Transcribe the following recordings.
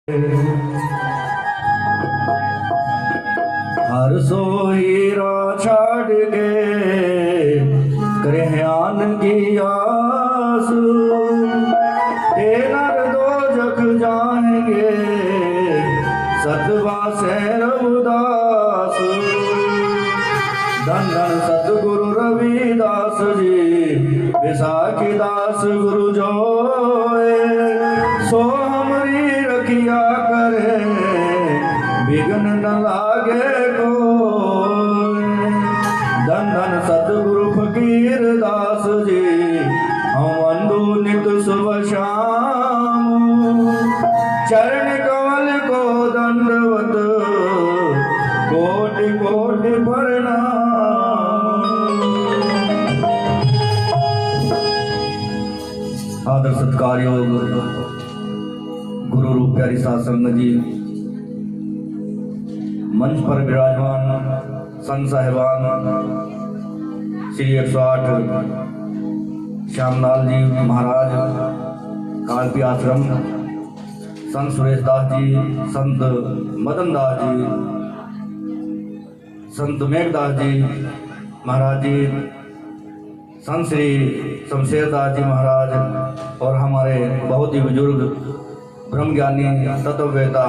हर सोईरा छाड़ के करहयान की आस ते नर दो जग जाएंगे सतवा से रघुदास। धन धन सतगुरु रविदास जी विसाखी दास गुरु जोए सो हमारी रखिया करे विघ्न न लागे कोई। धन धन सतगुरु फकीर दास जी हम वंदु नित सुबह शाम चरण कमल को दंडवत कोटि कोटि प्रणाम। आदर सत्कार योग गुरु रूप प्यारी साध संगत जी, मंच पर विराजमान संत साहिबान श्री 108 श्यामलाल जी महाराज कालपी आश्रम, संत सुरेश दास जी, संत मदन दास जी, संत मेघदास जी महाराज जी, संत श्री शमशेर दास जी महाराज और हमारे बहुत ही बुजुर्ग ब्रह्म ज्ञानी तत्ववेता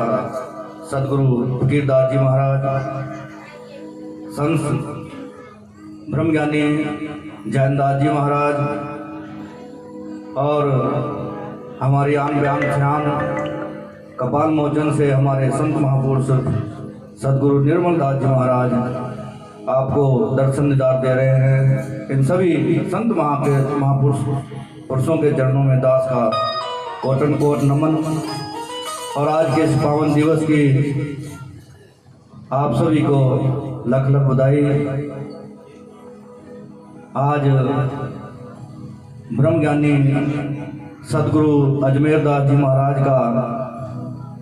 सदगुरु फकीरदास जी महाराज, संत ब्रह्म ज्ञानी जैनदास जी महाराज और हमारी आन व्यान ध्यान कपाल मोचन से हमारे संत महापुरुष सदगुरु निर्मल दास जी महाराज आपको दर्शन दीदार दे रहे हैं। इन सभी संत महापुरुषों के चरणों में दास का कोटन कोट नमन। और आज के इस पावन दिवस की आप सभी को लख लख बधाई। आज ब्रह्म ज्ञानी सदगुरु अजमेर दास जी महाराज का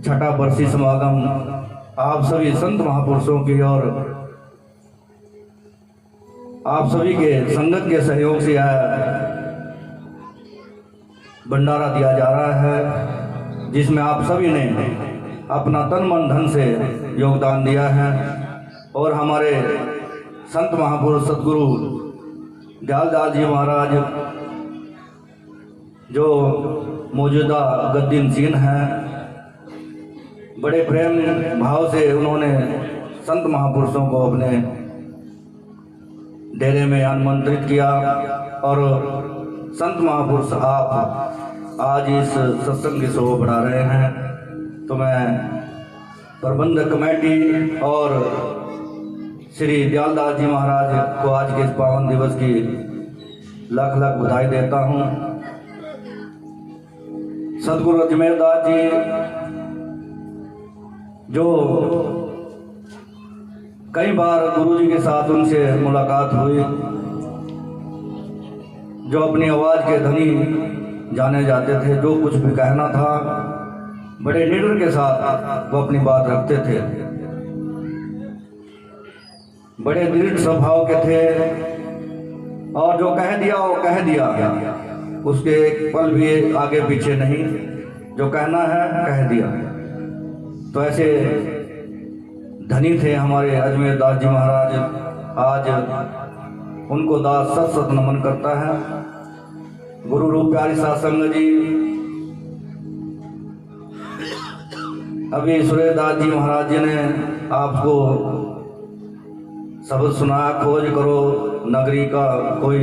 छठा बरसी समागम आप सभी संत महापुरुषों की और आप सभी के संगत के सहयोग से भंडारा दिया जा रहा है, जिसमें आप सभी ने अपना तन मन धन से योगदान दिया है। और हमारे संत महापुरुष सदगुरु दयालदास जी महाराज जो मौजूदा गद्दी नशीन हैं, बड़े प्रेम भाव से उन्होंने संत महापुरुषों को अपने डेरे में आमंत्रित किया। और संत महापुरुष आप आज इस सत्संग की शोभा बढ़ा रहे हैं, तो मैं प्रबंधक कमेटी और श्री दयालदास जी महाराज को आज के इस पावन दिवस की लख लख बधाई देता हूँ। सदगुरु अजमेर दास जी जो कई बार गुरु जी के साथ उनसे मुलाकात हुई, जो अपनी आवाज़ के धनी जाने जाते थे, जो कुछ भी कहना था बड़े निडर के साथ वो अपनी बात रखते थे, बड़े दृढ़ स्वभाव के थे और जो कह दिया वो कह दिया, उसके एक पल भी आगे पीछे नहीं, जो कहना है कह दिया। तो ऐसे धनी थे हमारे अजमेर दास जी महाराज। आज उनको दास सत सत नमन करता है। गुरु रूप प्यारी साध संगत जी, अभी सुरेश दास जी महाराज जी ने आपको शब्द सुनाया, खोज करो नगरी का कोई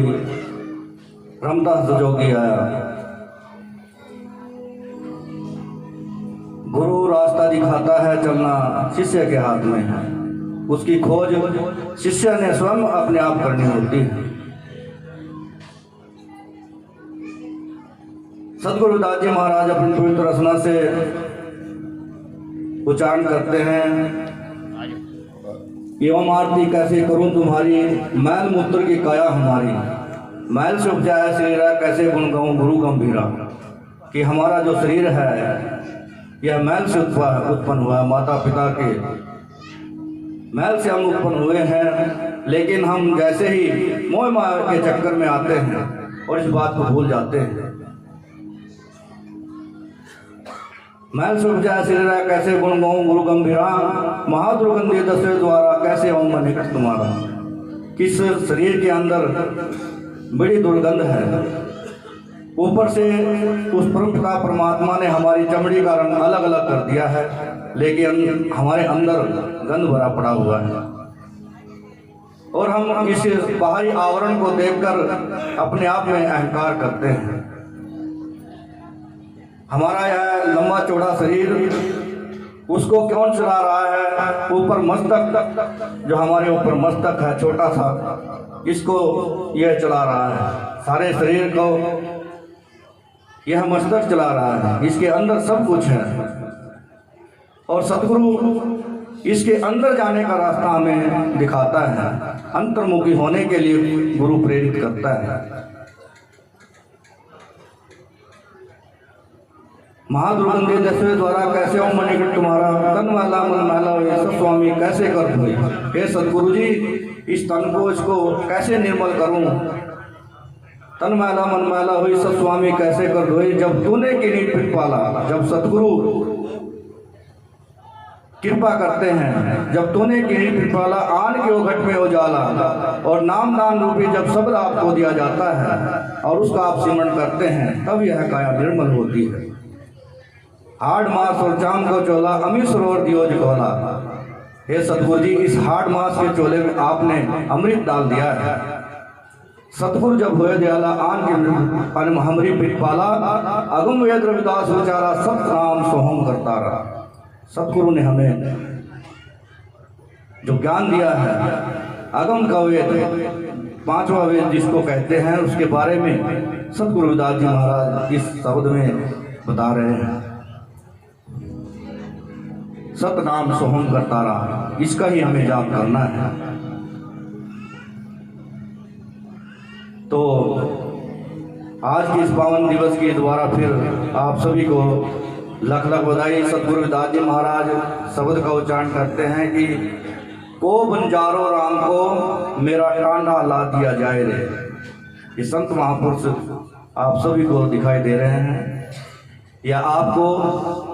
रमदास जोगी आया। गुरु रास्ता दिखाता है, चलना शिष्य के हाथ में है। उसकी खोज शिष्य ने स्वयं अपने आप करनी होती है। सदगुरु दास जी महाराज अपनी पवित्र रचना से उच्चारण करते हैं, एवं आरती कैसे करूं तुम्हारी, मैल मूत्र की काया हमारी, मैल से उपजाया शरीर कैसे गुण गाऊं गुरु गंभीरा। कि हमारा जो शरीर है यह मैल से उत्पन्न हुआ है, माता पिता के मैल से हम उत्पन्न हुए हैं। लेकिन हम जैसे ही मोह माया के चक्कर में आते हैं और इस बात को भूल जाते हैं, मैल सुख जाय शरीरा कैसे गुण गाऊं गुरु गंभीरा, महादुर्गंधि दसवें द्वारा कैसे आऊं मैं निकट तुम्हारा। किस शरीर के अंदर बड़ी दुर्गंध है, ऊपर से उस परम पिता परमात्मा ने हमारी चमड़ी का रंग अलग अलग कर दिया है, लेकिन हमारे अंदर गंध भरा पड़ा हुआ है। और हम इस बाहरी आवरण को देखकर अपने आप में अहंकार करते हैं। हमारा यह लंबा चौड़ा शरीर उसको कौन चला रहा है? ऊपर मस्तक, जो हमारे ऊपर मस्तक है छोटा सा, इसको यह चला रहा है। सारे शरीर को यह मस्तक चला रहा है, इसके अंदर सब कुछ है। और सतगुरु इसके अंदर जाने का रास्ता हमें दिखाता है, अंतर्मुखी होने के लिए गुरु प्रेरित करता है। महादुर्गंधि दसवें द्वारा कैसे हो मन निकट तुम्हारा, तन वाला मन मैला हो सब स्वामी कैसे कर दूं। हे सतगुरु जी, इस तन को इसको कैसे निर्मल करूं। तन मैला मन मैला हुई सब स्वामी कैसे कर धोई, जब तूने किरीट पिट पाला। जब सतगुरु कृपा करते हैं, जब तूने किरीट पिट पाला, आन के ओ घट में उजाला। और नाम दान रूपी जब शब्द आपको दिया जाता है और उसका आप सिमरण करते हैं, तब यह काया निर्मल होती है। हाड़ मास और चांद को चोला, अमी सरोवर दियो जिकोला। हे सतगुरु जी, इस हाड़ मास के चोले में आपने अमृत डाल दिया है। सतगुरु जब हुए दयाला, आन के हमरी पिट पाला। अगम वेद रविदास विचारा, सत नाम सोहम करता रहा। सतगुरु ने हमें जो ज्ञान दिया है, अगम का वेद, पांचवा वेद जिसको कहते हैं, उसके बारे में सतगुरु रविदास जी महाराज इस शब्द में बता रहे हैं। सतनाम सोहम करता रहा, इसका ही हमें जाप करना है। तो आज के इस पावन दिवस के द्वारा फिर आप सभी को लख लख बधाई। सतगुरु रविदास जी महाराज शब्द का उच्चारण करते हैं कि को बंजारो राम को मेरा टांडा ला दिया जाए रे। ये संत महापुरुष आप सभी को दिखाई दे रहे हैं, या आपको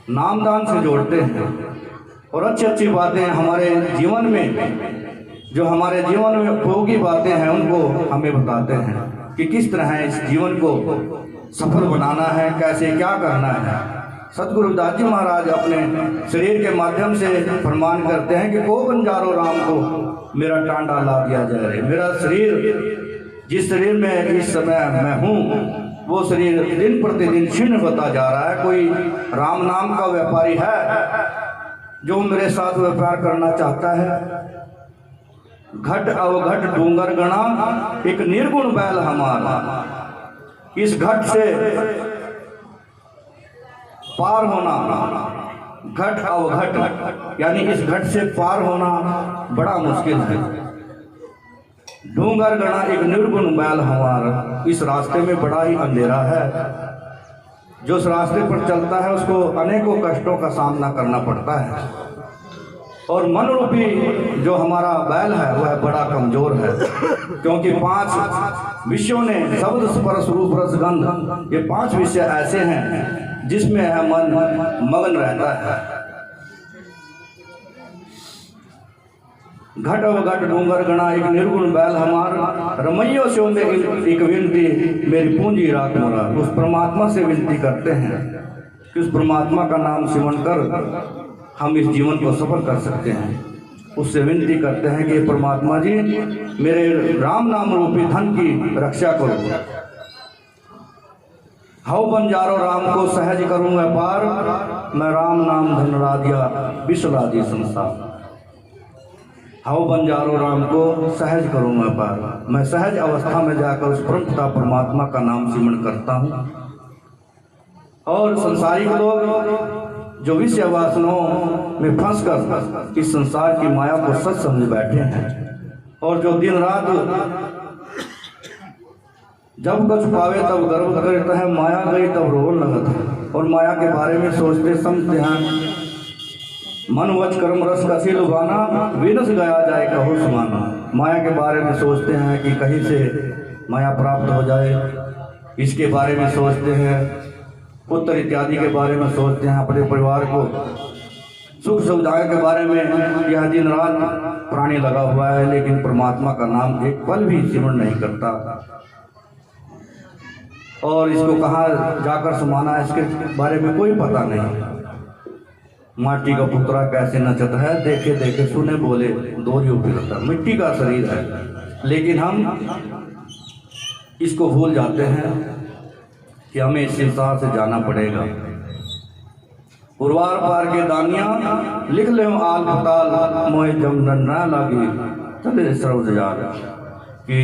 नामदान से जोड़ते हैं और अच्छी अच्छी बातें हमारे जीवन में, जो हमारे जीवन में उपयोगी बातें हैं, उनको हमें बताते हैं कि किस तरह इस जीवन को सफल बनाना है, कैसे क्या करना है। सतगुरु रविदास जी महाराज अपने शरीर के माध्यम से फरमान करते हैं कि को बंजारो राम को मेरा टांडा ला दिया जाए। मेरा शरीर, जिस शरीर में इस समय मैं हूँ, वो शरीर दिन प्रतिदिन क्षीण होता जा रहा है। कोई राम नाम का व्यापारी है जो मेरे साथ व्यापार करना चाहता है। घट अवघट डूंगर गणा, एक निर्गुण बैल हमारा। इस घट से पार होना, घट अवघट यानी इस घट से पार होना बड़ा मुश्किल है। डूंगर गणा एक निर्गुण बैल हमारा, इस रास्ते में बड़ा ही अंधेरा है। जो उस रास्ते पर चलता है उसको अनेकों कष्टों का सामना करना पड़ता है। और मन रूपी जो हमारा बैल है वह बड़ा कमजोर है, क्योंकि 5 विषयों ने शब्द स्पर्श रूप रस गंध, ये 5 विषय ऐसे हैं जिसमें है मन मगन रहता है। घट अवघट डूंगर गणा, एक निर्गुण बैल हमार। रमैयो से में एक विनती, मेरी पूंजी रात मोरा। उस परमात्मा से विनती करते हैं कि उस परमात्मा का नाम सिमरण कर हम इस जीवन को सफल कर सकते हैं। उससे विनती करते हैं कि परमात्मा जी, मेरे राम नाम रूपी धन की रक्षा करो। हव बंजारो राम को सहज करूँ व्यापार, मैं राम नाम धन राधिया बिसरा दी संसार। हव बंजारो राम को सहज करूँ व्यापार, मैं सहज अवस्था में जाकर उस परमपिता परमात्मा का नाम सिमरण करता हूँ। और संसारिक लोग जो विषय वासनाओं में फंसकर इस संसार की माया को सच समझ बैठे हैं, और जो दिन रात जब कुछ पावे तब गर्व करता है, माया गई तब रोन लगता है। और माया के बारे में सोचते समझते हैं, मन वच कर्म रस का सी लुभाना, विनस गया जाए कहो समाना। माया के बारे में सोचते हैं कि कहीं से माया प्राप्त हो जाए, इसके बारे में सोचते हैं। पुत्र इत्यादि के बारे में सोचते हैं, अपने परिवार को सुख सुविधाओं के बारे में यह दिन रात प्राणी लगा हुआ है, लेकिन परमात्मा का नाम एक पल भी स्मरण नहीं करता। और इसको कहाँ जाकर समाना है, इसके बारे में कोई पता नहीं। माटी का पुतरा कैसे नचत है, देखे देखे सुने बोले दोरियों फिरता। मिट्टी का शरीर है, लेकिन हम इसको भूल जाते हैं कि हमें इस संसार से जाना पड़ेगा। उर्वार पार के दानिया लिख ले आल पताल, मोहे जम न लागी चले सर्व जार। कि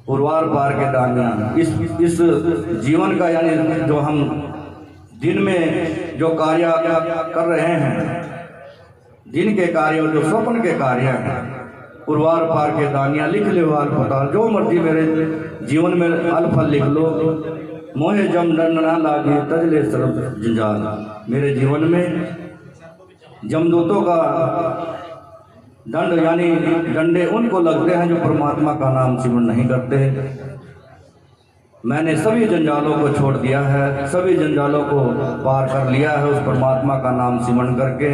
उर्वार पार के दानिया इस जीवन का, यानी जो हम दिन में जो कार्य कर रहे हैं, दिन के कार्य और जो स्वप्न के कार्य हैं, उर्वार पार के दानिया लिख ले आल पताल। जो मर्जी मेरे जीवन में अल-फल लिख लो, मोहे जम दंड ना लागे तजले सर्व जंजाल। मेरे जीवन में जमदूतों का दंड यानी डंडे उनको लगते हैं जो परमात्मा का नाम सिमरण नहीं करते। मैंने सभी जंजालों को छोड़ दिया है, सभी जंजालों को पार कर लिया है उस परमात्मा का नाम सिमरण करके।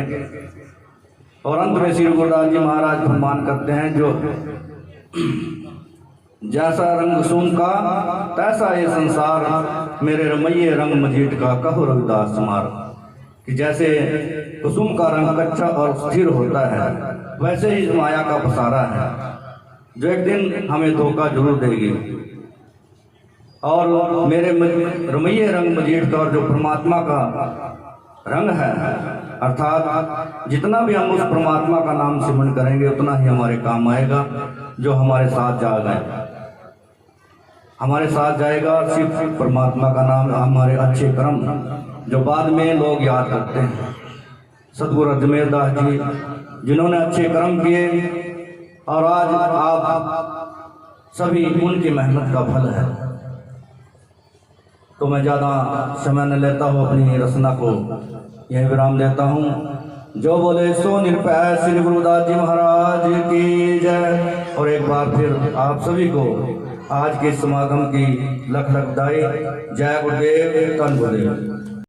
और अंत में श्री गुरुदास जी महाराज फरमान करते हैं, जो जैसा रंग सुम का तैसा ये संसार, मेरे रमैये रंग मजीठ का कहो रविदास मार। कि जैसे कुसुम का रंग कच्चा और स्थिर होता है, वैसे ही इस माया का पसारा है, जो एक दिन हमें धोखा जरूर देगी। और मेरे रमैये रंग मजीठ का, और जो परमात्मा का रंग है, अर्थात जितना भी हम उस परमात्मा का नाम सिमरण करेंगे उतना ही हमारे काम आएगा। जो हमारे साथ जाएगा, हमारे साथ जाएगा सिर्फ परमात्मा का नाम, हमारे अच्छे कर्म जो बाद में लोग याद करते हैं। सतगुरु अजमेर दास जी जिन्होंने अच्छे कर्म किए, और आज आप सभी उनकी मेहनत का फल है। तो मैं ज़्यादा समय न लेता हूँ, अपनी रचना को यही विराम देता हूँ। जो बोले सो निरपै, श्री गुरुदास जी महाराज की जय। और एक बार फिर आप सभी को आज के समागम की लख लख बधाई। जय गुरुदेव, धन गुरुदेव।